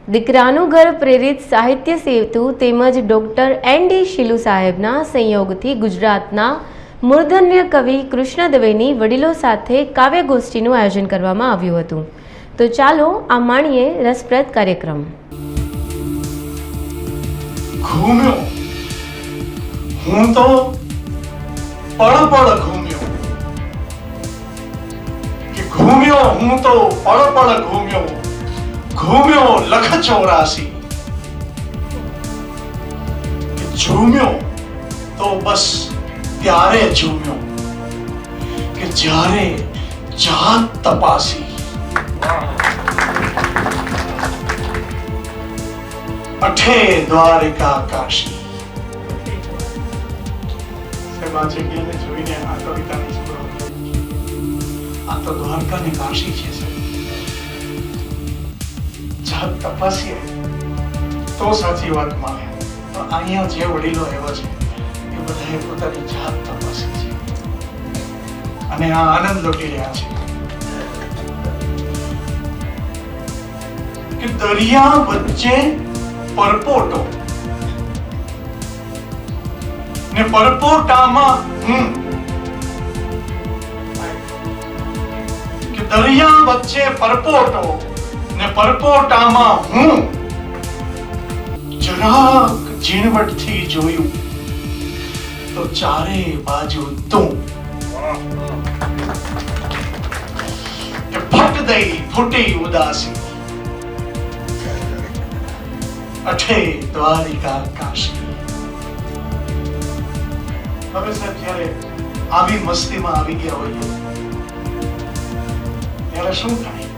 દીકરાનું ઘર પ્રેરિત સાહિત્ય સેતુ તેમજ ડૉક્ટર એન.ડી. શીલુ સાહેબના સંયોગથી ગુજરાતના મૂર્ધન્ય કવિ કૃષ્ણ દવેની વડીલો સાથે કાવ્યગોષ્ઠીનું આયોજન કરવામાં આવ્યું હતું. તો ચાલો આ માણીએ રસપ્રદ કાર્યક્રમ. ઘૂમ્યો હું તો પળ પળ ઘૂમ્યો કે ઘૂમ્યો હું તો પળ પળ ઘૂમ્યો ઘૂમ્યો લખ 84 કે ઝૂમ્યો તો બસ ત્યારે ઝૂમ્યો કે જ્યારે જાત તપાસી. અઠે દ્વારિકા કાશી. આ જગ્યાને જોઈને આ કવિતાની સ્ફૂર્તિ આ તો દ્વારકાની કાશી છે. જાત તપાસીએ તો સાચી વાત માને. પણ અહીંયા જે વડીલો એવા છે એ બધાએ પોતાની જાત તપાસી છે અને આ આનંદ લૂટી રહ્યા છે કે દરિયા વચ્ચે પરપોટો ને પરપોટામાં હું કે દરિયા વચ્ચે પરપોટો ને પરપોટામાં હું જરાક ઝીણવટથી જોયું તો ચારે બાજુ તું કે ફટ દઈ ફૂટી ઉદાસી. અઠે દ્વારિકા કાશી. હવે સાહેબ જ્યારે આવી મસ્તીમાં આવી ગયા હોઈએ ત્યારે શું થાય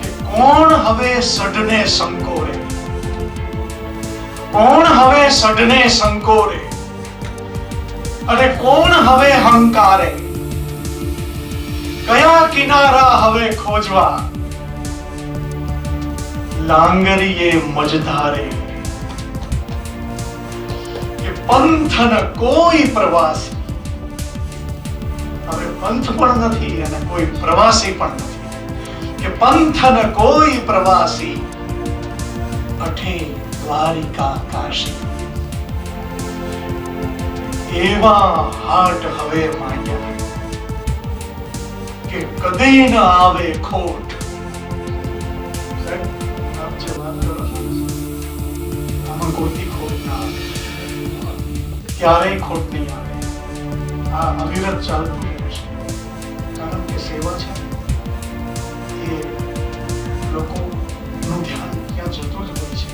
કે કોણ હવે સઢને સંકોરે, કોણ હવે સઢને સંકોરે અને કોણ હવે હંકારે, કયા કિનારા હવે ખોજવા લાંગરીએ મજધારે કે પંથન કોઈ પ્રવાસી. હવે પંથ પણ નથી અને કોઈ પ્રવાસી પણ નથી કે પંથન કોઈ પ્રવાસી. અઠે દ્વારિકા કાશી. એવા હાટ હવે માંડ્યા કે કદી ન આવે ખોટ. કોઈની ખોટ ના આવે, ક્યારેય ખોટ નહીં આવે. આ અવિરત ચાલતું રહેશે કારણ કે સેવા છે એ લોકોનું ધ્યાન ત્યાં જતું જ હોય છે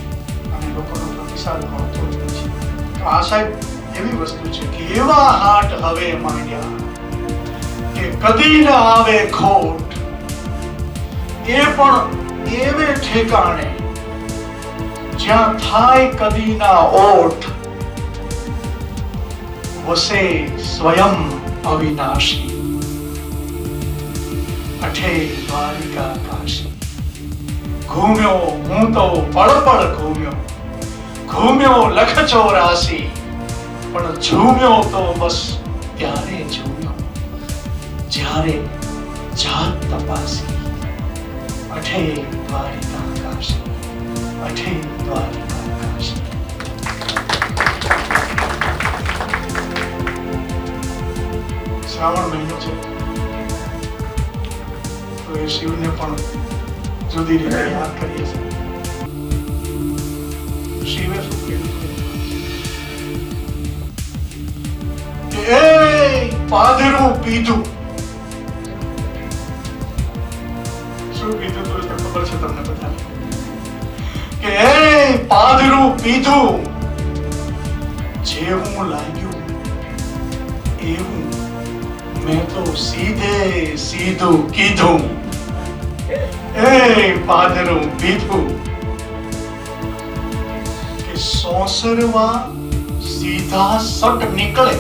અને લોકોનો પ્રતિસાદ મળતો જ હોય છે. તો આ સાહેબ એવી વસ્તુ છે કે એવા હાટ હવે માંડ્યા કે કદી ન આવે ખોટ. એ પણ એવે ઠેકાણે જ્યાં થાય કદીના ઓઠ, વસે સ્વયં અવિનાશી. અઠે દ્વારિકા કાશી. ઘૂમ્યો હું તો પળ પળ ઘૂમ્યો ઘૂમ્યો લખ 84 પણ ઝૂમ્યો તો બસ ત્યારે ઝૂમ્યો જ્યારે જાત તપાસી. અઠે દ્વારિકા કાશી. અઠે દ્વારિકા કાશી. શ્રાવણ મહિનો છે તો એ શિવને પણ જુદી રીતે યાદ કરીએ છીએ. શિવે શું કીધું કે એ પાદરું પીધું. શું પીધું તો ખબર છે તમને બધાને કે એ પાદરું પીધું. જેવું લાગ્યું એવું મેં તો સીધે સીધું કીધું. એ પાદરું પીધું કે સોસરવા સીધા સટ નીકળે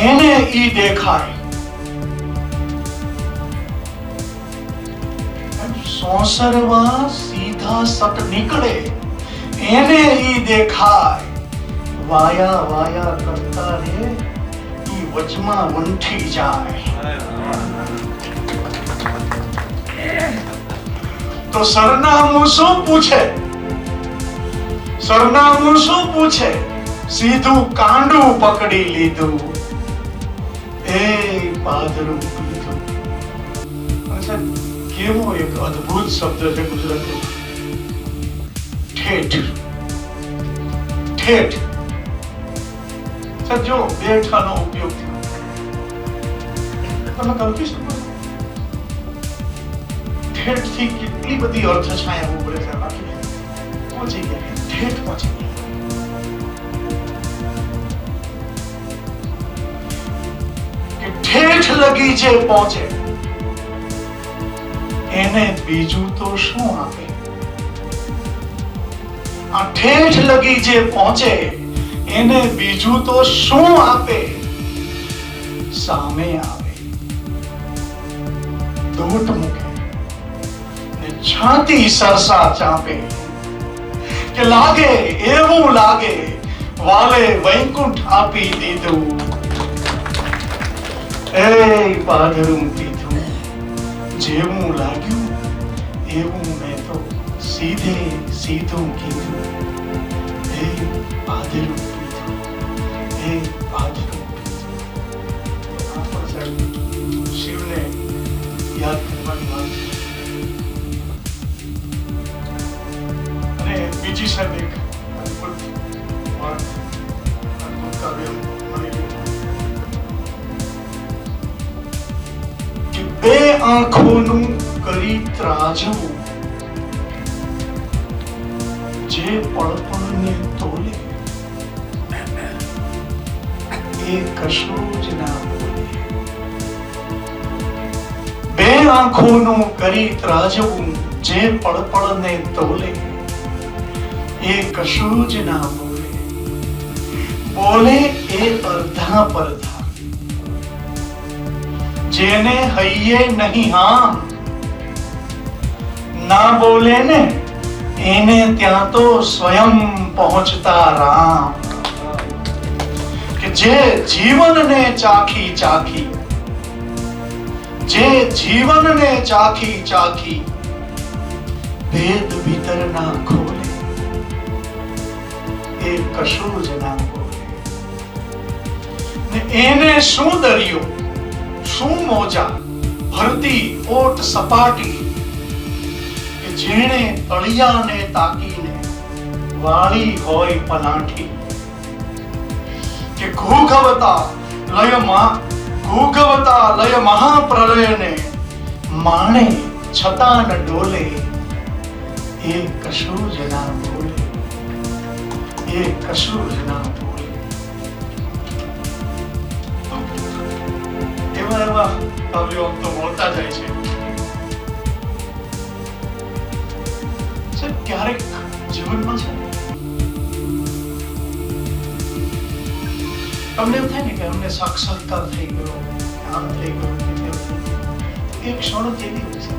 એને ઈ દેખાય. સોસરવા સીધા સટ નીકળે એને ઈ દેખાય. વાયા વાયા કરતા રે ઈ વચમાં વંઠી જાય. તો સરનામું શું પૂછે? સરનામું શું પૂછે? સીધું કાંડું પકડી લીધું, એ પાદરું પીધું. કેવો એક અદ્ભુત શબ્દ છે ગુજરાતી, ઠેઠ. ઠેઠ જો બેઠાનો ઉપયોગ થયો, તમે કલ્પી શકો છો ઠેઠ થી કેટલી બધી અર્થ છાયા ઉભરે છે. બાકી પહોંચી ગયા, ઠેઠ પહોંચી ગયા. કે ઠેઠ લગી જે પહોંચે એને બીજું તો શું આપે? આ ઠેઠ લગી જે પહોંચે એને બીજું તો શું આપે? સામે આવે, દોટ મૂકે ને છાતી સરસા ચાપે, કે લાગે એવું લાગે વાલે વૈકુંઠ આપી દીધું, એ પાદરું પીધું. જેવું લાગ્યું એવું મેં તો સીધે સીધું કીધું, એ પાદરું પીધું, એ પાદરું પીધું. શિવને યાદ કરવાની વાત છે. અને બીજી સાહેબ એક અદ્ભુત વાત, અદ્ભુત કાવ્ય મળી ગયું કે બે આંખોનું કરી ત્રાજવું, જે પળપળને તોલે, એ કશું જ ના બોલે. બે આંખોનું કરી ત્રાજવું, જે પળપળને તોલે, એ કશું જ ના બોલે. બોલે એ અર્ધા પરધા, જેને હૈયે નહીં હામ, ના બોલે ને એને ત્યાં તો સ્વયં પહોંચતા રામ. કે જે જીવનને ચાખી ચાખી, જે જીવનને ચાખી ચાખી ભેદ ભીતર ના ખોલે, એ કશું જ ના બોલે. ને એને શું દરિયો, શું મોજા, ભરતી ઓટ સપાટી, કે જેણે તળિયાને તાકીને વાળી હોય પલાઠી. કે ઘૂઘવતા લય મહાપ્રલયને માણે છતાં ન ડોલે, એ કશું જ ના બોલે, એ કશું જ ના બોલે. એવા એવા કાવ્યો તો મળતા જાય છે. ક્યારેક જીવનમાં છે તમને એમ થાય ને કે અમને સાક્ષાત્કાર થઈ ગયો, આમ થઈ ગયું, એક ક્ષણ કેવી હોય છે,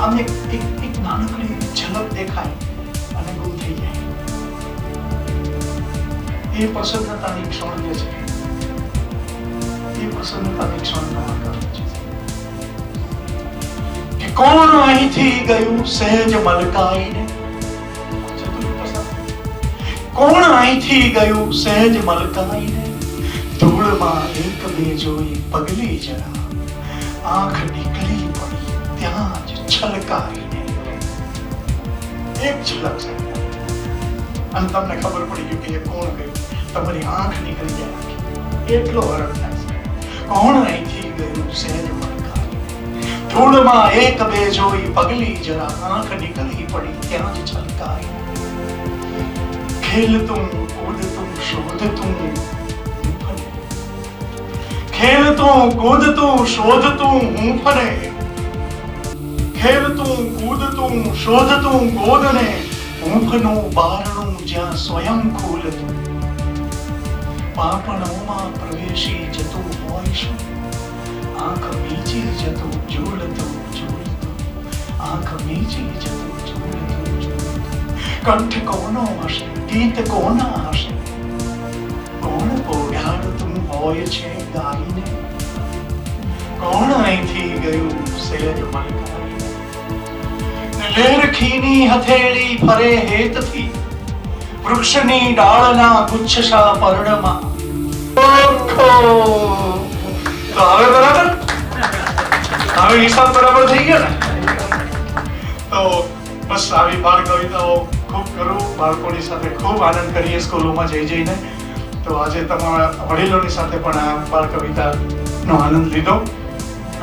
આમ એક નાનકડી ઝલક દેખાય અને ગુમ થઈ જાય. એ પ્રસન્નતાની ક્ષણ જે છે, એ પ્રસન્નતાની ક્ષણનો આકાર છે. કે કોણ અહીંથી ગયું સહેજ મલકાઈને, કોણ અહીંથી ગયું સહેજ મલકાઈને, ધૂળમાં એક બે જોઈ પગલી જરા, આંખ નીકળી પડી ત્યાં જ છલકાઈને. એક ઝલક છે અને તમને ખબર પડી ગયું કે એ કોણ ગયું, તમારી આંખ નીકળી જાય, એટલો હરખ થાય છે. કોણ અહીંથી ગયું સહેજ મલકાઈને, ધૂળમાં એક બે જોઈ પગલી જરા, આંખ નીકળી પડી ત્યાં જ છલકાઈને. ખેલતું કૂદતું શોધતું હું ફરે, ખેલતું કૂદતું શોધતું હું ફરે, ખેલતું કૂદતું શોધતું ગોદને, હૂંફનું બારણું જ્યાં સ્વયં ખોલતું, પાપણોમાં પ્રવેશી જતું હોય શું, આંખ મીચી જતું ઝૂલતું ઝૂલતું, આંખ મીચી જતું ઝૂલતું ઝૂલતું. કંઠ કોનો હશે, ગીત કોના હશે, કોણ પોઢાડતું હોય છે ગાઈને, કોણ અહીંથી ગયું સહેજ મલકાવી, લેરખીની હથેળી ફરે હેતથી, વૃક્ષની ડાળના ગુચ્છશા પર્ણમાં. ઓખો! તો હવે બરાબર, હવે હિસાબ બરાબર થઈ ગયો ને? તો બસ આવી બાળ કવિતાઓ ખૂબ કરું, બાળકોની સાથે ખૂબ આનંદ કરીએ સ્કૂલોમાં જઈને. તો આજે તમારા વડીલોની સાથે પણ આ બાળ કવિતાનો આનંદ લીધો.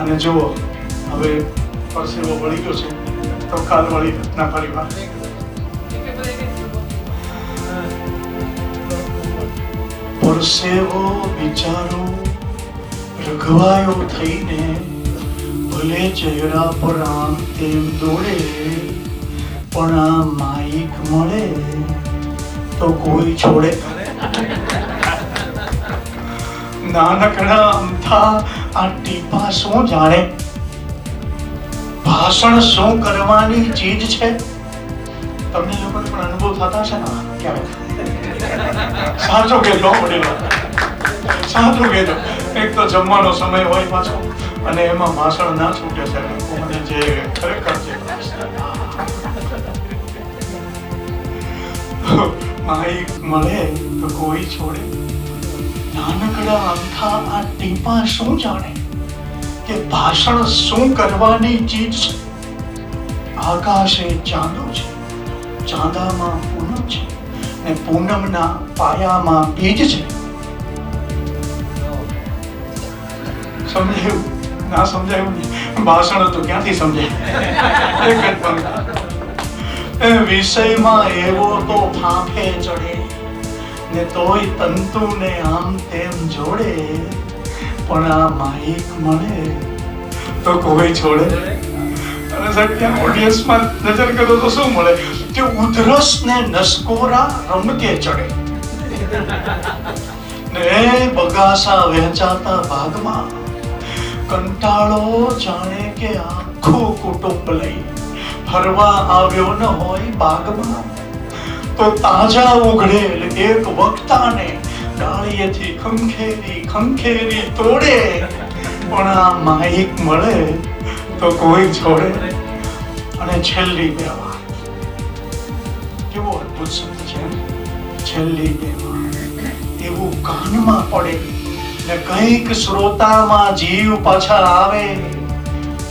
અને જુઓ, હવે પરસેવો વળી ગયો છે તો કાલ વળી ના પરિવાર. પરસેવો બિચારો રઘવાયો થઈને, ભલે ચહેરા પર આમ તેમ દોડે, પણ આ માઈક મળે તો કોઈ છોડે. નાનકડા અમથા આ ટીપા શું જાણે, ભાષણ શું કરવાની ચીજ છે. તમને લોકોને પણ અનુભવ થતા છે ને ક્યારેક? સાચું કહેજો વડીલો, સાચું કહેજો. એક તો જમવાનો સમય હોય પાછો, અને એમાં ભાષણ ના છૂટે છે. મને જે ખરેખર છે માઈક મળે તો કોઈ છોડે. નાનકડા અમથા આ ટીપા શું જાણે કે ભાષણ શું કરવાની ચીજ છે. આકાશે ચાંદો છે, ચાંદામાં પૂનમ છે, ને પૂનમના પાયામાં બીજ છે. સમજાયું? ના સમજાયું? ભાષણ તો ક્યાંથી સમજાય? એક જ પંક્તિ. એ વિષયમાં એવો તો ફાંફે ચડે, ને તોય તંતુને આમ તેમ જોડે, પણ આ માઈક મળે તો કોઈ છોડે. અને સાહેબ ત્યાં ઓડિયન્સમાં નજર કરો તો શું મળે કે ઉધરસ ને નસકોરા રમતે ચડે, ને બગાસા વહેંચાતા ભાગમાં કંટાળો જાણે કે આખું કુટુંબ લઈ ફરવા આવ્યો ન હોય બાગમાં, તો તાજા ઉઘડેલ એક વક્તાને ડાળીએથી ખંખેરી ખંખેરી તોડે, પણ આ માઈક મળે તો કોઈ છોડે. અને છેલ્લી બે વાત, કેવો અદ્ભુત શબ્દ છે. છેલ્લી બે વાત એવું કાનમાં પડે ને કંઈક શ્રોતામાં જીવ પાછળ આવે.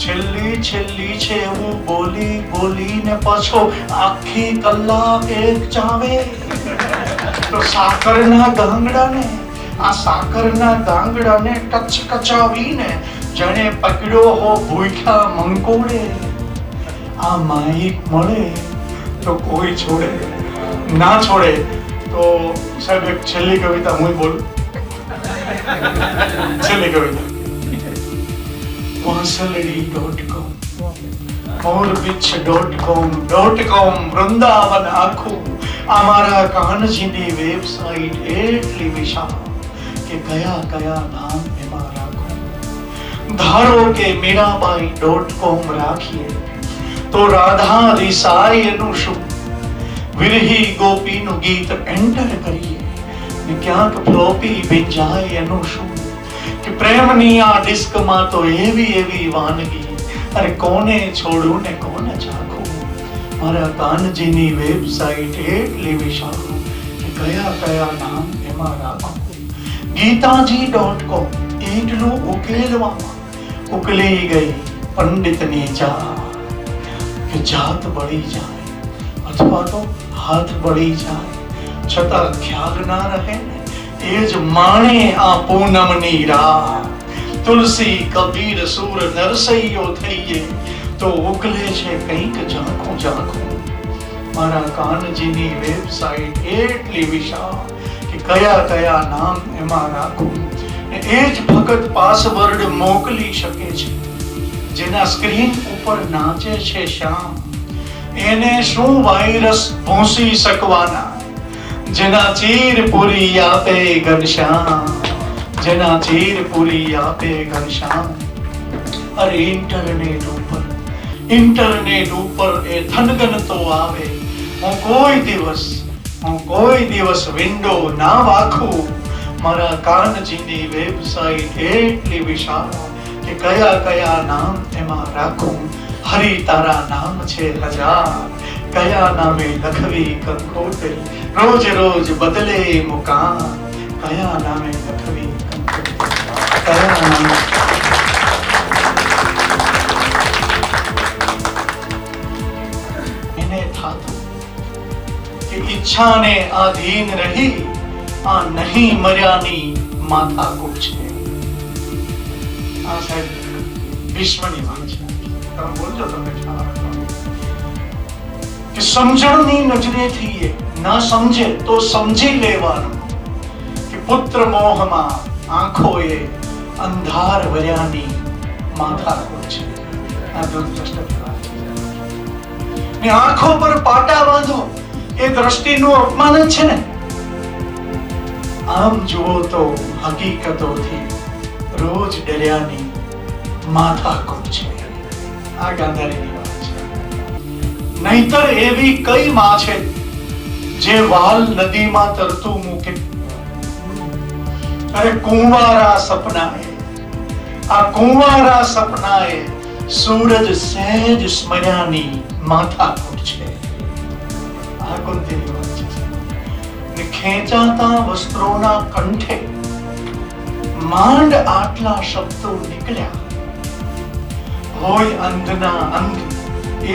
છેલ્લી છેલ્લી છે એવું બોલી બોલીને પાછો આખી કલાક એક ચાવે. તો સાકરના ગાંગડાને, આ સાકરના ગાંગડાને કચકચાવીને જાણે પકડ્યો હો ભૂખ્યા મંકોડે. આ માઈક મળે તો કોઈ છોડે ના છોડે. તો સાહેબ એક છેલ્લી કવિતા હું બોલું. છેલ્લી કવિતા વાંસલડી.com, morbich.com, વૃંદાવન આખું આ મારા કાનજીની વેબસાઇટ એટલી વિશાળ કે કયા કયા નામ એમાં રાખું. ધારો કે મીરાબાઈ.com રાખીએ તો રાધા રિસાઈ એનું શું, વિરહી ગોપીનું ગીત એન્ટર કરીએ ને ક્યાંક ફ્લોપી ભીંજાય એનું શું. કે પ્રેમની આ ડિસ્કમાં તો એવી એવી વાનગી, અરે કોને છોડું ને કોને ચાખું. મારા કાનજીની વેબસાઇટ એટલી વિશાળ કે કયા કયા નામ એમાં રાખું. ગીતાજી.com એટલું ઉકેલવામાં ઉકલી ગઈ પંડિતની ચા કે જાત બળી જાય અથવા તો હાથ બળી જાય, છતાં ખ્યાલ ના રહે ને એ જ માણે આ પૂનમની રાત. તુલસી કબીર સુર નરસૈયો થઈએ તો ઉકલે છે કંઈક ઝાંખું ઝાંખું. મારા કાનજીની વેબસાઇટ એટલી વિશાળ કે કયા કયા નામ એમાં રાખું. એ જ ફક્ત પાસવર્ડ મોકલી શકે છે જેના સ્ક્રીન ઉપર નાચે છે શ્યામ. એને શું વાયરસ ભૂંસી શકવાના, જેના ચીર પૂરી આપે ઘનશ્યામ, જેના ચીર પૂરી આપે ઘનશ્યામ. અરે ઇન્ટરનેટ ઉપર એ થનગન તો આવે. હું કોઈ દિવસ વિન્ડો ના વાખું. મારા કાનજીની વેબસાઇટ એટલી વિશાળ કે કયા કયા નામ એમાં રાખું, હરિ તારા નામ છે હજાર, કયા નામે લખવી કંકોતરી, રોજ રોજ બદલે મુકામ, કયા નામે લખવી કંકોતરી, કયા નામે એને થાતું કે ઈચ્છાને આધીન રહી આ નહીં મર્યાની માથાકૂટ છે. આ સાહેબ વિશ્વની વાત છે. તમે બોલજો, તમને ખ્યાલ આવે કે સમજણની નજરેથી એ ન સમજે તો સમજી લેવાનું કે પુત્ર મોહમાં આંખોએ અંધાર વર્યાની માથાકૂટ છે. આ દુર્દ્રષ્ટ વાત છે. ને આંખો પર પાટા બાંધો એ દ્રષ્ટિનું અપમાન જ છે ને. આમ જુઓ તો હકીકતોથી રોજ ડર્યાની માથાકૂટ છે. આ ગાંધારીની વાત છે. નહીતર એવી કઈ માં છે જે વાલ નદીમાં તરતું મૂકે? અરે કુંવારા સપનાએ, આ કુંવારા સપનાએ સૂરજ સહેજ સ્મર્યાની માથાકૂટ છે. આ કુંતીની વાત છે. ને ખેંચાતા વસ્ત્રોના કંઠે માંડ આટલા શબ્દો નીકળ્યા હોય, અંધના અંધ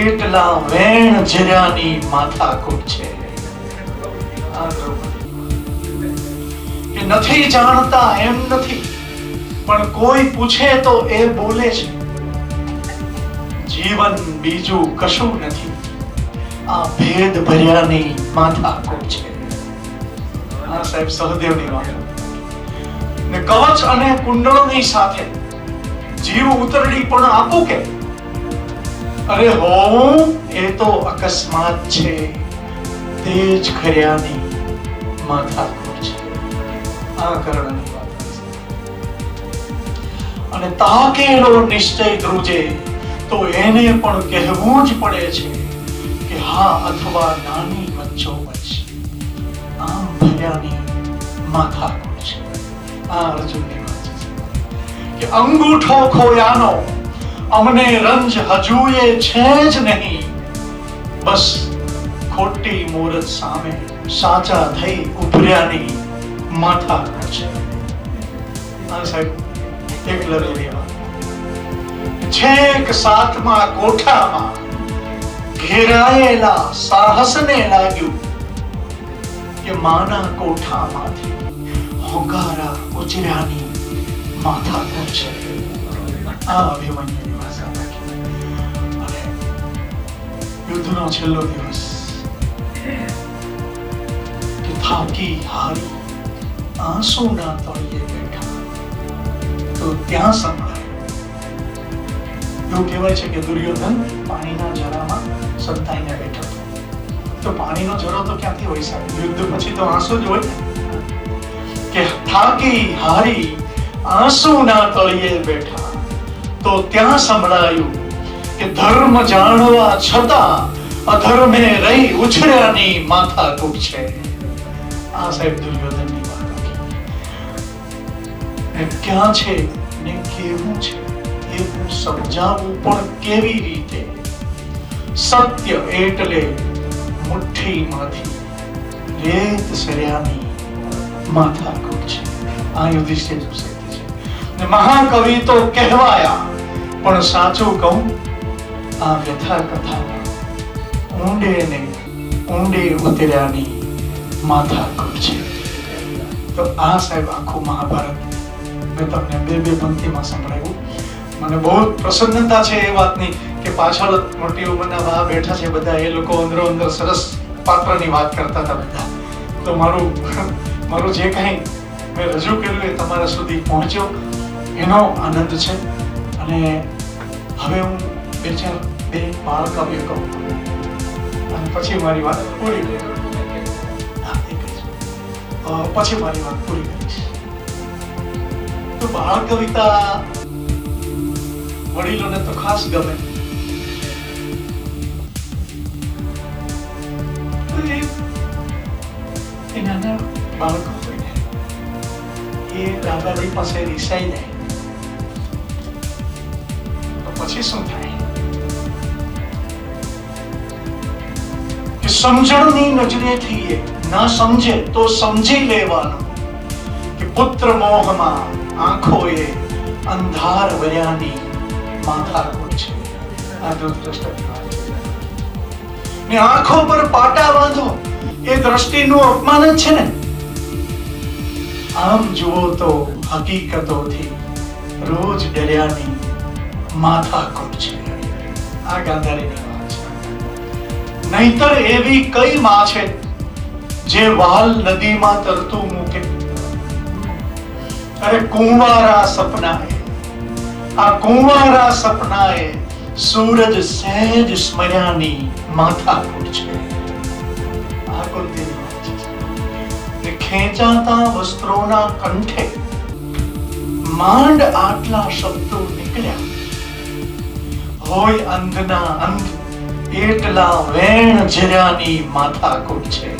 એટલા વેણ જર્યાની માથાકૂટ છે. આ કે નથી જાણતા એમ નથી, પણ કોઈ પૂછે તો એ બોલે છે. જીવન બીજું કશું નથી, આ ભેદ ભર્યાની માથાકૂટ છે. આ સાહેબ સહદેવની વાત. ને કવચ અને કુંડળની સાથે જીવ ઉતરડી પણ આપું કે? અરે હોવું એ તો અકસ્માત છે, તેજ ખર્યાની માથાકૂટ છે. આ કર્ણની વાત. અને તાકેલો નિશ્ચય ધ્રુજે તો એને પણ કહેવું જ પડે છે કે હા અથવા નાની વચ્ચોવચ. આમ ભર્યાની માથાકૂટ છે. આ અર્જુનની વાત છે કે અંગૂઠો ખોયાનો અમને રંજ હજુએ છે જ નહીં, બસ ખોટી મૂરત સામે સાચા થઈ ઉભર્યાની માથાકૂટ છે. આ સાહેબ એકલવ્યની વાત. છેક સાતમા કોઠામાં ઘેરાયેલા સાહસને લાગ્યું કે માના કોઠામાંથી હોંકારા ઉચર્યાની માથાકૂટ છે. આ અભિમન્યુની ભાષા રાખી. અને યુદ્ધનો છેલ્લો દિવસ કે થાકી હારી આંસુના તળિયે બેઠા તો ત્યાં સંભળાયું. એવું કહેવાય છે કે દુર્યોધન પાણીના જરામાં સંતાઈને બેઠો હતો. તો પાણીનો જરો તો ક્યાંથી હોય સાહેબ? યુદ્ધ પછી તો આંસુ જ હોય ને. કે થાકી હારી આંસુના તળિયે બેઠા તો ત્યાં સંભળાયું કે ધર્મ જાણવા છતાં અધર્મે રહી ઉછર્યાની માથાકૂટ છે. આ સાહેબ દુર્યોધનની વાત હતી. ક્યાં છે ને કેવું છે એ હું સમજાવું પણ કેવી રીતે? સત્ય એટલે મુઠ્ઠીમાંથી રેત સર્યાની માથાકૂટ છે. આ યુધિષ્ઠિર છે. ને મહાકવિ તો કહેવાયા, પણ સાચું કહું આ વ્યથા કથામાં ઊંડે ને ઊંડે ઉતર્યાની માથાકૂટ છે. તો આ સાહેબ આખું મહાભારત મેં તમને બે પંક્તિમાં સંભળાવ્યું. મને બહુ પ્રસન્નતા છે એ વાતની કે પાછળ મોટી ઉંમરના બા બેઠા છે બધા, એ લોકો અંદરો અંદર સરસ પાત્રની વાત કરતા હતા બધા. તો મારું જે કંઈ મેં રજૂ કર્યું એ તમારા સુધી પહોંચ્યો એનો આનંદ છે. અને હવે હું બે બાળ કાવ્ય કહું અને પછી મારી વાત પૂરી કરીશ. પછી મારી વાત પૂરી કરીશ. તો બાળ કવિતા વડીલોને તો ખાસ ગમે. એ નાના બાળકો હોય ને એ દાદાજી પાસે રિસાઈ જાય પછી શું થાય કે સમજણની નજરેથી એ ના સમજે તો સમજી લેવાનું કે પુત્ર મોહમાં આંખોએ અંધાર વર્યાની માથાકૂટ છે. આ દુર્દ્રષ્ટાની વાત છે. ને આંખો પર પાટા બાંધો એ દ્રષ્ટિનું અપમાન જ છે ને. આમ જુઓ તો હકીકતોથી રોજ ડર્યાની માથાકૂટ છે. આ ગાંધારીની વાત છે. નહીતર એવી કઈ માં છે જે વાલ નદીમાં તરતું મૂકે? અરે કુંવારા સપનાએ, આ કુંવારા સપનાએ સૂરજ સહેજ સ્મર્યાની માથાકૂટ છે. આ કુંતીની વાત છે. ને ખેંચાતા વસ્ત્રોના કંઠે માંડ આટલા શબ્દો નીકળ્યા હોય અંધના અંધ એટલા વેણ જર્યાની માથાકૂટ છે.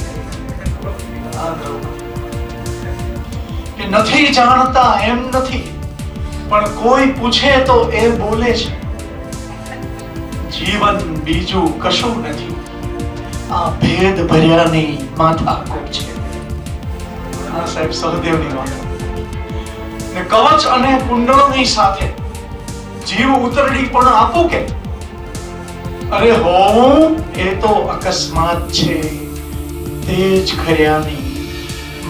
કે નથી જાણતા એમ નથી, પણ કોઈ પૂછે તો એ બોલે છે જીવન બીજું કશું નથી. આ ભેદ ભર્યાની માથાકૂટ છે. આ સાહેબ સહદેવની વાત. ને કવચ અને કુંડળોની સાથે જીવ ઉતરડી પણ આપું કે? અરે હોવું એ તો અકસ્માત છે. તેજ ખર્યાની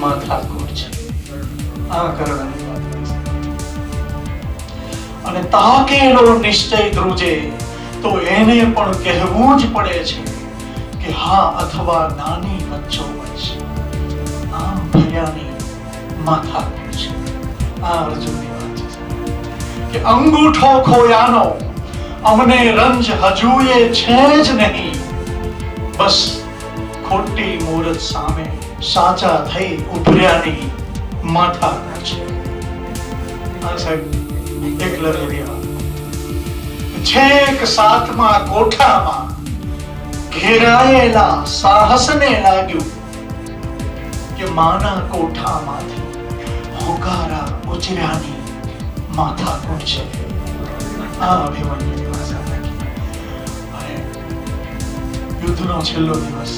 માથાકૂટ છે. આ કરવાની વાત છે. અને તાકેલો નિશ્ચય ધ્રુજે તો એને પણ કહેવું જ પડે છે કે હા અથવા નાની વચ્ચો વચ્ચે. આમ ભર્યાની માથાકૂટ છે. આ અર્જુનની વાત છે કે અંગૂઠો ખોયાનો અમને રંજ હજુએ છે જ નહીં. બસ ખોટી મૂરત સામે સાચા થઈ ઉભર્યાની માથાકૂટ છે. આ સાહેબ એકલવ્યની વાત. છેક સાતમા કોઠામાં ઘેરાયેલા સાહસને લાગ્યું કે માના કોઠામાંથી હોકારા ઉચર્યાની માથાકૂટ છે. આ અભિમન્યુની ભાષા રાખી. અને યુદ્ધનો છેલ્લો દિવસ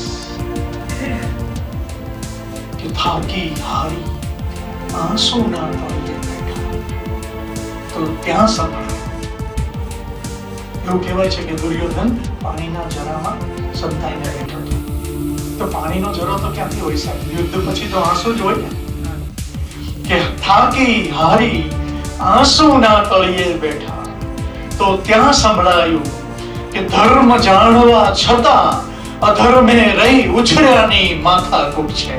કે થાકી હારી આંસુના તળિયે બેઠા તો ત્યાં સંભળાય. એવું કહેવાય છે કે દુર્યોધન પાણીના જરામાં સંતાઈને બેઠો હતો. તો પાણીનો જરો તો ક્યાંથી હોય સાહેબ? યુદ્ધ પછી તો આંસુ જ હોય ને. કે થાકી હારી આંસુના તળિયે બેઠા તો ત્યાં સંભળાયું કે ધર્મ જાણવા છતાં અધર્મે રહી ઉછળ્યાની માથાકૂટ છે.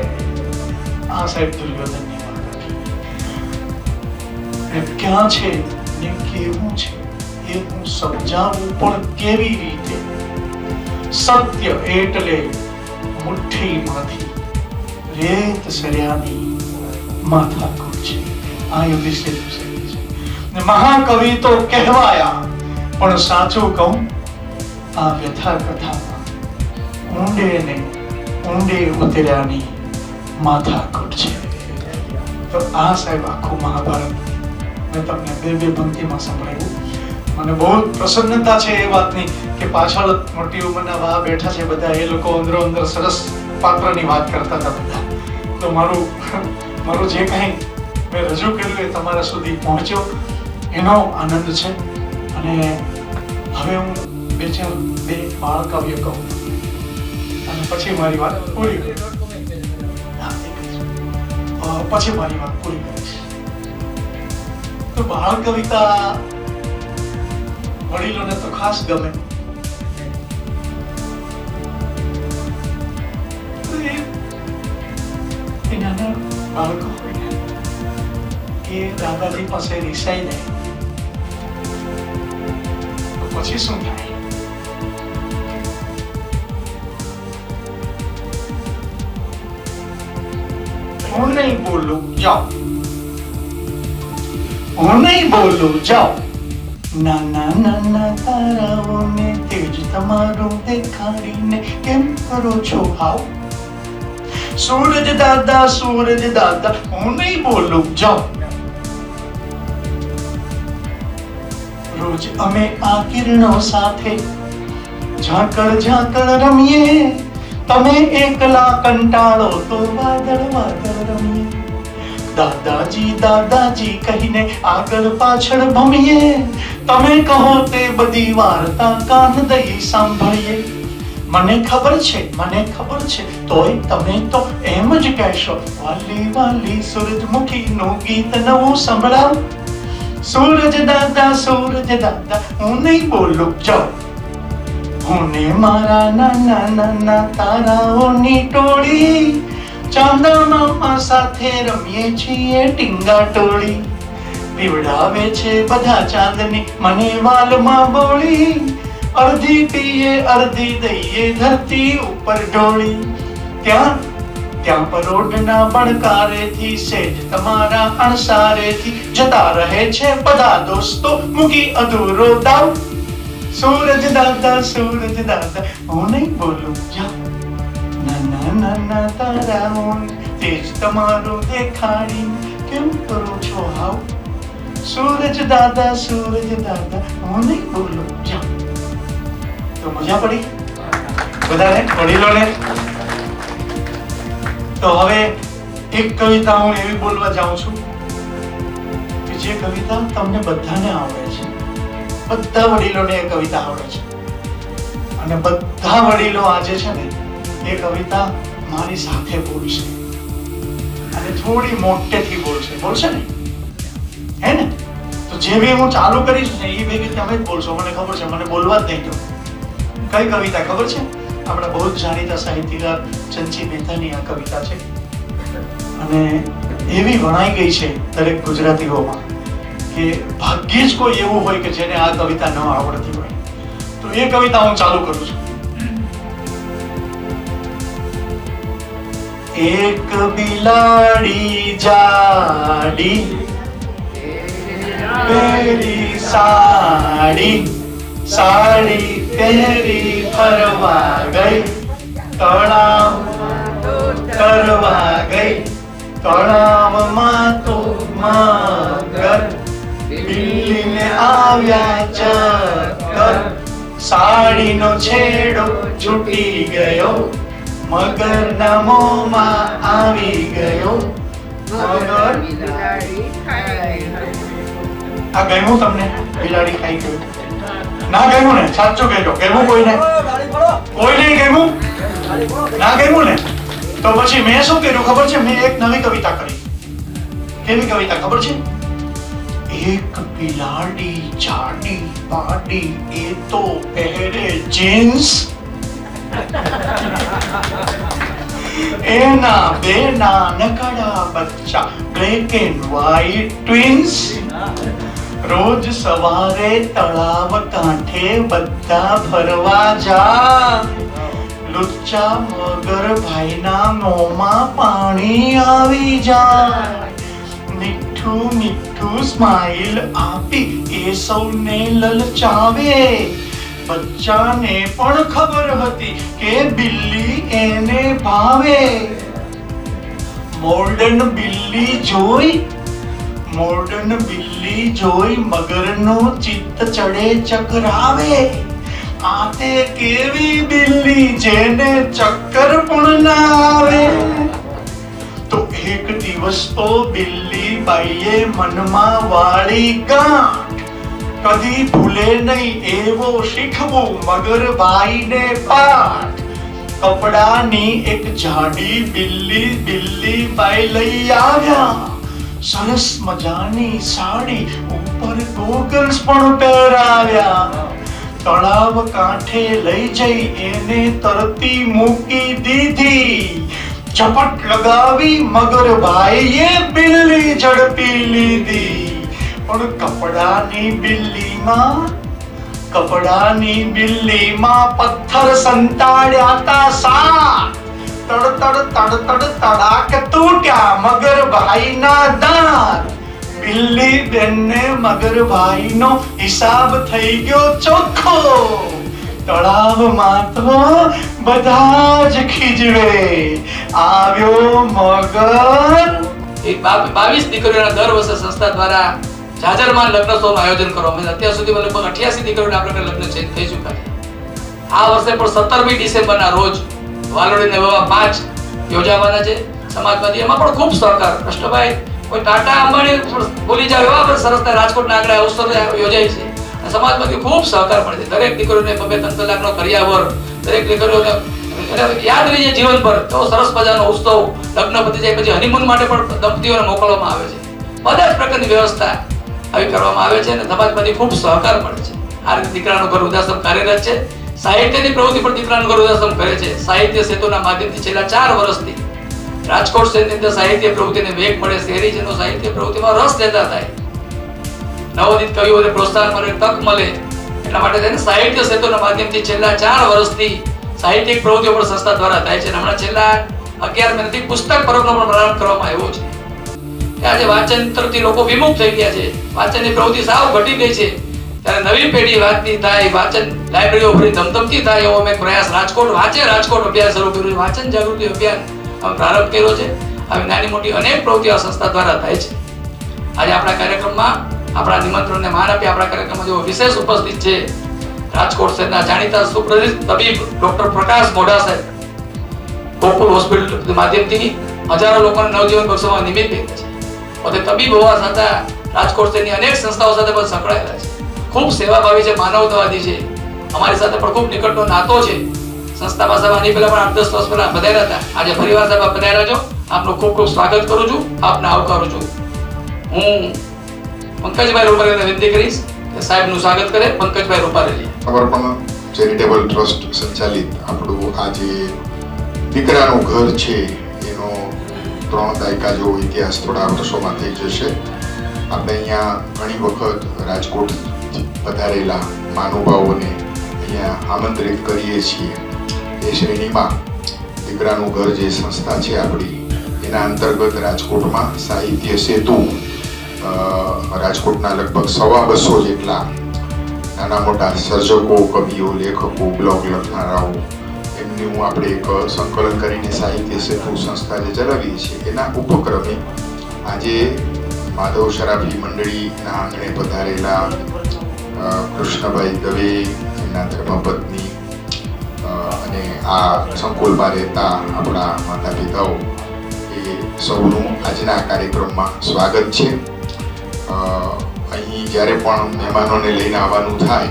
આ સાહેબ દુર્યોધનની વાત હતી. ક્યાં છે ને કેવું છે એ હું સમજાવું પણ કેવી રીતે? સત્ય એટલે મુઠ્ઠીમાંથી રેત સર્યાની માથાકૂટ છે. આ યુધિષ્ઠિર છે. ને મહાકવિ તો કહેવાયા, પણ સાચું કહું આ વ્યથા કથામાં ઊંડે ને ઊંડે ઉતર્યાની માથાકૂટ છે. તો આ સાહેબ આખું મહાભારત મેં તમને બે પંક્તિમાં સંભળાવ્યું. મને બહુ પ્રસન્નતા છે એ વાતની કે પાછળ મોટી ઉંમરના વા બેઠા છે બધા, એ લોકો અંદરો અંદર સરસ પાત્રની વાત કરતા હતા બધા. તો મારું જે કંઈ મેં રજૂ કર્યું એ તમારા સુધી પહોંચ્યો એનો આનંદ છે. અને હવે હું બે બાળ કાવ્ય કહું અને પછી મારી વાત પૂરી કરીશ. તો બાળ કવિતા વડીલોને તો ખાસ ગમે. એ નાના બાળકો હોય ને એ દાદાજી પાસે રિસાઈ જાય તો પછી શું થાય? હું નહીં બોલું જાઓ, હું નહીં બોલું જાઓ. નાના નાના તારાઓને તેજ તમારું દેખાડીને કેમ કરો છો હાવ? સૂરજ દાદા હું નહીં બોલું જાઓ. રોજ અમે આ કિરણો સાથે ઝાકળ ઝાકળ રમીએ, તમે એકલા કંટાળો તો વાદળ વાદળ રમીએ. દાદાજી દાદાજી કહીને આગળ પાછળ ભમીએ, તમે કહો તે બધી વાર્તા કાન દઈ સાંભળીએ. મને ખબર છે તોય તમે તો એમ જ કહેશો, વાલી વાલી સૂરજમુખીનું ગીત નવું સંભળાવ. સૂરજ દાદા હું નહીં બોલું, જાઓ. હું ને મારા નાના નાના તારાઓની ટોળી ચાંદા મામા સાથે રમીએ છીએ ટીંગા ટોળી. પીવડાવે છે બધા ચાંદની મને વાલમાં બોળી, અડધી પીએ અડધી દઈએ ધરતી ઉપર ઢોળી. ત્યાં પરોઢના બણકારેથી સેજ તમારા અણસારેથી જતા રહે છે બધા દોસ્તો મૂકી અધૂરો દાવ. સૂરજ દાદા હું નહીં બોલું, જાઓ. નાના નાના તારાઓને તેજ તમારું દેખાડી કેમ કરો છો હાવ. સૂરજ દાદા હું નહીં બોલું, જાઓ. તો મજા પડી બધાને, વડીલોને? તો હવે એક કવિતા હું એવી બોલવા જાઉં છું કે જે કવિતા તમને બધાને આવડે છે. બધા વડીલોને એ કવિતા આવડે છે અને બધા વડીલો આજે છે ને એ કવિતા મારી સાથે બોલશે અને થોડી મોટેથી બોલશે ને, હે ને? તો જે બી હું ચાલુ કરીશ ને એ ભેગી તમે જ બોલશો. મને ખબર છે, મને બોલવા જ નહીં દો. કઈ કવિતા ખબર છે? આપણા બહુ જ જાણીતા સાહિત્યકાર ચંચી મહેતાની આ કવિતા છે અને એવી વણાઈ ગઈ છે દરેક ગુજરાતીઓમાં કે ભાગ્યે જ કોઈ એવું હોય કે જેને આ કવિતા ન આવડતી હોય. તો એ કવિતા હું ચાલુ કરું છું. એક બિલાડી જાડી પહેરી સાડી, સાડી પહેરી ફરવા ગઈ, તળાવ તરવા ગઈ, તળાવમાં તો મગર, બિલ્લીને આવ્યા ચક્કર, સાડીનો છેડો છૂટી ગયો, મગરના મોંમાં આવી ગયો. મગર આ ગયું તમને? બિલાડી ખાઈ ગયું? ના ગયું ને? સાચું કહેજો, ગયું કોઈને? કોઈ નહીં ગયું? ના ગયું ને? તો પછી મેં શું કર્યું ખબર છે? મેં એક નવી કવિતા કરી. કેવી કવિતા ખબર છે? એક બિલાડી જાડી પાડી એ તો પહેરે જીન્સ, એના બે નાનકડા બચ્ચા બ્લેક એન્ડ વ્હાઈટ ટ્વિન્સ, રોજ સવારે તળાવ કાંઠે બધા ફરવા જાય, લુચ્ચા મગર ભાઈના મોંમાં પાણી આવી જાય, મીઠું મીઠું સ્માઈલ આપી એ સૌને લલચાવે, બચ્ચાને પણ ખબર હતી કે બિલ્લી એને ભાવે. મોર્ડન બિલ્લી જોઈ મગરનું ચિત્ત ચડે ચકરાવે, આ તે કેવી બિલ્લી જેને ચક્કર પણ ના આવે. તો એક દિવસ તો બિલ્લી બાઈએ મનમાં વાળી ગાંઠ, કદી ભૂલે નહીં એવો શીખવું મગરભાઈને પાઠ. કપડાની એક જાડી બિલ્લી બાઈ લઈ આવ્યા, સરસ મજાની સાડી ઉપર ગોગલ્સ પણ પહેરાવ્યા, તળાવ કાંઠે લઈ જઈ એને તરતી મૂકી દીધી, ઝપટ લગાવી મગરભાઈએ બિલ્લી ઝડપી લીધી. પણ કપડાની બિલ્લીમાં પથ્થર સંતાડ્યા તા સાત, તડ તડાક તૂટ્યા મગરભાઈના દાંત. બિલ્લી બેનને મગરભાઈનો હિસાબ થઈ ગયો ચોખ્ખો, તળાવમાં તો બધા જ ખીજવે, આવ્યો મગર. 22 દીકરીઓના દર વર્ષે સંસ્થા દ્વારા જાજરમાન લગ્નોત્સવનું આયોજન કરવામાં આવે છે. અત્યાર સુધીમાં લગભગ 88 દીકરીઓના આ પ્રકારે લગ્ન થઈ ચૂક્યા છે. આ વર્ષે પણ 17મી ડિસેમ્બરના રોજ વાલોડીને વિવાહ 5 યોજાવાના છે. સમાજમાંથી એમાં પણ ખૂબ સહકાર. કૃષ્ણભાઈ કોઈ ટાટા અંબાણી બોલી જાવ એવા પણ સરસ રાજકોટના આગળ અવસર યોજાય છે. સમાજમાંથી ખૂબ સહકાર મળે છે. દરેક દીકરીઓને 2-3 લાખનો કરિયાવર, દરેક દીકરીઓને યાદ રહી જાય જીવનભર. તો સરસ મજાનો ઉત્સવ, લગ્ન પતી જાય પછી હનીમૂન માટે પણ દંપતીઓને મોકલવામાં આવે છે. બધા જ પ્રકારની વ્યવસ્થા આવી કરવામાં આવે છે અને સમાજમાંથી ખૂબ સહકાર મળે છે. આ રીતે દીકરાનું ઘર વૃદ્ધાશ્રમ કાર્યરત છે. સાહિત્યની પ્રવૃત્તિ પણ દીકરાનું ઘર વૃદ્ધાશ્રમ કરે છે. સાહિત્ય સેતુના માધ્યમથી છેલ્લા 4 વર્ષથી રાજકોટ શહેરની અંદર સાહિત્ય પ્રવૃત્તિને વેગ મળે, શહેરીજનો સાહિત્ય પ્રવૃત્તિમાં રસ લેતા થાય, નવોદિત કવિઓને પ્રોત્સાહન મળે, તક મળે, એટલા માટે તેને સાહિત્ય સેતુના માધ્યમથી છેલ્લા 4 વર્ષથી સાહિત્યિક પ્રવૃત્તિઓ પણ સંસ્થા દ્વારા થાય છે. હમણાં છેલ્લા 11 મહિનાથી પુસ્તક પર્વનો પણ પ્રારંભ કરવામાં આવ્યો છે. આજે વાંચન તરફથી લોકો વિમુખ થઈ ગયા છે, વાંચનની પ્રવૃત્તિ સાવ ઘટી ગઈ છે. ત્યારે નવી પેઢી વાંચતી થાય, વાંચન લાઇબ્રેરીઓ ફરી ધમધમતી થાય એવો અમે પ્રયાસ રાજકોટ અભિયાન શરૂ કર્યું છે. વાંચન જાગૃતિ અભિયાન અમે પ્રારંભ કર્યો છે. આવી નાની મોટી અનેક પ્રવૃત્તિઓ આ સંસ્થા દ્વારા થાય છે. આજે આપણા કાર્યક્રમમાં આપણા નિમંત્રણને માન આપી આપણા કાર્યક્રમમાં જેઓ વિશેષ ઉપસ્થિત છે, રાજકોટ શહેરના જાણીતા સુપ્રસિદ્ધ તબીબ ડોક્ટર પ્રકાશ મોઢા સાહેબ, ગોકુલ હોસ્પિટલ માધ્યમથી હજારો લોકોને નવજીવન બક્ષવામાં નિમિત્ત બન્યા છે. પોતે તબીબ હોવા છતાં રાજકોટ શહેરની અનેક સંસ્થાઓ સાથે પણ સંકળાયેલા છે. ખૂબ સેવાભાવી છે, માનવતાવાદી છે. અમારી સાથે પણ ખૂબ નિકટનો નાતો છે. સંસ્થામાં સાહેબ આની પહેલા પણ 8-10 વર્ષ પહેલા પધાર્યા હતા. આજે ફરીવાર સાહેબ પધાર્યા છો. આપનું ખૂબ ખૂબ સ્વાગત કરું છું, આપને આવકારું છું. હું પંકજભાઈ રૂપારેલીને વિનંતી કરીશ કે સાહેબનું સ્વાગત કરે. પંકજભાઈ રૂપારેલી. સમર્પણ ચેરિટેબલ ટ્રસ્ટ સંચાલિત આપણું આ જે દીકરાનું ઘર છે એનો 3 દાયકા જેવો ઇતિહાસ થોડા વર્ષોમાં થઈ જશે. આપણે અહીંયા ઘણી વખત રાજકોટ પધારેલા મહાનુભાવોને અહીંયા આમંત્રિત કરીએ છીએ. એ શ્રેણીમાં દીકરાનું ઘર જે સંસ્થા છે આપણી, એના અંતર્ગત રાજકોટમાં સાહિત્ય સેતુ, રાજકોટના લગભગ 250 જેટલા નાના મોટા સર્જકો, કવિઓ, લેખકો, બ્લોગ લખનારાઓ એમનું આપણે એક સંકલન કરીને સાહિત્ય સેતુ સંસ્થા જે ચલાવીએ છીએ, એના ઉપક્રમે આજે માધવ શરાફી મંડળીના આંગણે પધારેલા કૃષ્ણભાઈ દવે, એમના ધર્મપત્ની અને આ સંકુલમાં રહેતા આપણા માતા પિતાઓ, એ સૌનું આજના કાર્યક્રમમાં સ્વાગત છે. અહીં જ્યારે પણ મહેમાનોને લઈને આવવાનું થાય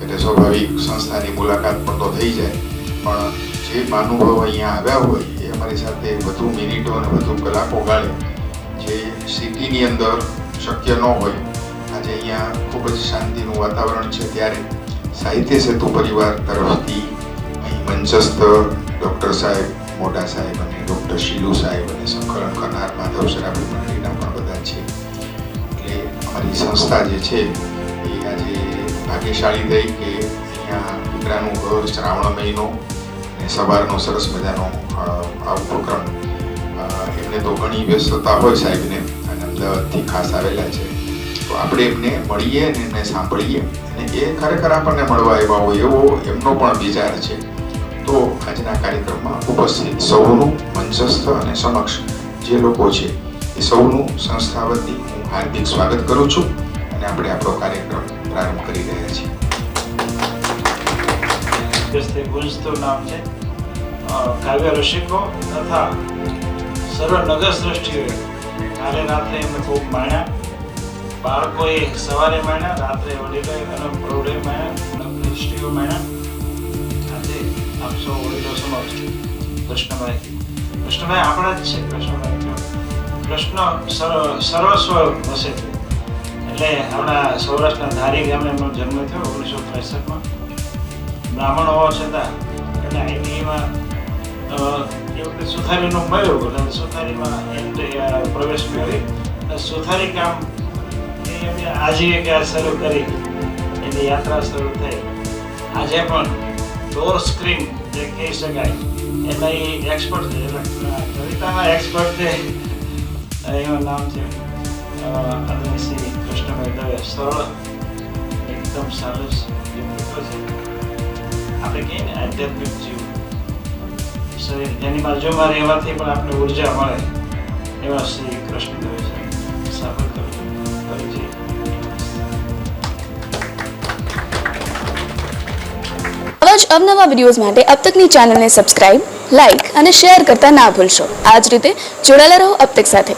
એટલે સ્વાભાવિક સંસ્થાની મુલાકાત પણ તો થઈ જાય, પણ જે મહાનુભાવો અહીંયા આવ્યા હોય એ અમારી સાથે વધુ મિનિટો અને વધુ કલાકો ગાળે, જે સિટીની અંદર શક્ય ન હોય. આજે અહીંયા ખૂબ જ શાંતિનું વાતાવરણ છે, ત્યારે સાહિત્ય સેતુ પરિવાર તરફથી અહીં મંચસ્થ ડૉક્ટર સાહેબ મોઢા સાહેબ અને ડૉક્ટર શીલુ સાહેબ અને સંકલન કરનાર માધવ શરાફી મંડળીના પણ બધા છે. એટલે અમારી સંસ્થા જે છે એ આજે ભાગ્યશાળી થઈ કે અહીંયા દીકરાનું ઘર, શ્રાવણ મહિનો અને સવારનો સરસ મજાનો આ ઉપક્રમ, એમને તો ઘણી વ્યસ્તતા હોય સાહેબને અને અમદાવાદથી ખાસ આવેલા છે, તો આપણે એમને મળીએ અને એમને સાંભળીએ અને એ ખરેખર આપણને મળવા આવ્યા હોય એવો એમનો પણ વિચાર છે. તો આજના કાર્યક્રમમાં ઉપસ્થિત સૌનું મંચસ્થ અને સમક્ષ જે લોકો છે એ સૌનું સંસ્થા વતી હું હાર્દિક સ્વાગત કરું છું અને આપણે આપણો કાર્યક્રમ પ્રારંભ કરી રહ્યા છીએ. ગુંજતું નામ છે. કાવ્ય રસિકો તથા સર્વ નગર સૃષ્ટિઓએ કાલે રાત્રે એમને ખૂબ માણ્યા. બાળકોએ સવારે માણ્યા, રાત્રે વડીલોએ અને પ્રૌઢે માણ્યા, સૃષ્ટિઓ માણ્યા. આજે આપ સૌ વડીલો સમક્ષ કૃષ્ણભાઈ આપણા જ છે. કૃષ્ણ સર્વસ્વ વસે છે. એટલે આપણા સૌરાષ્ટ્રના ધારી ગામે એમનો જન્મ થયો 1963માં. બ્રાહ્મણ હોવા છતાં એને આઈટીમાં એ વખતે સુથારીનું મળ્યું એટલે સુથારીમાં પ્રવેશ મેળવી સુથારી કામ એ એમને આજીવિકા શરૂ કરી, એની યાત્રા શરૂ થઈ. આજે પણ ડોર સ્ક્રીન જે કહી શકાય એના એ એક્સપર્ટ છે, કવિતાના એક્સપર્ટ છે. એનું નામ છે આદરણીય શ્રી કૃષ્ણભાઈ દવે. સરળ, એકદમ સરસ વ્યક્તિત્વ છે. આપણે કહીએ ને આધ્યાત્મિક જીવ, શરીર જેની બાજુમાં રહેવાથી પણ આપણે ઉર્જા મળે, એવા શ્રી કૃષ્ણ દવે છે. સાબર કવિ છે. આવા જ અવનવા વિડીયોઝ માટે અબ તકની ચેનલને સબસ્ક્રાઇબ, લાઇક અને શેર કરતા ના ભૂલશો. આ જ રીતે જોડાયેલા રહો અબ તક સાથે.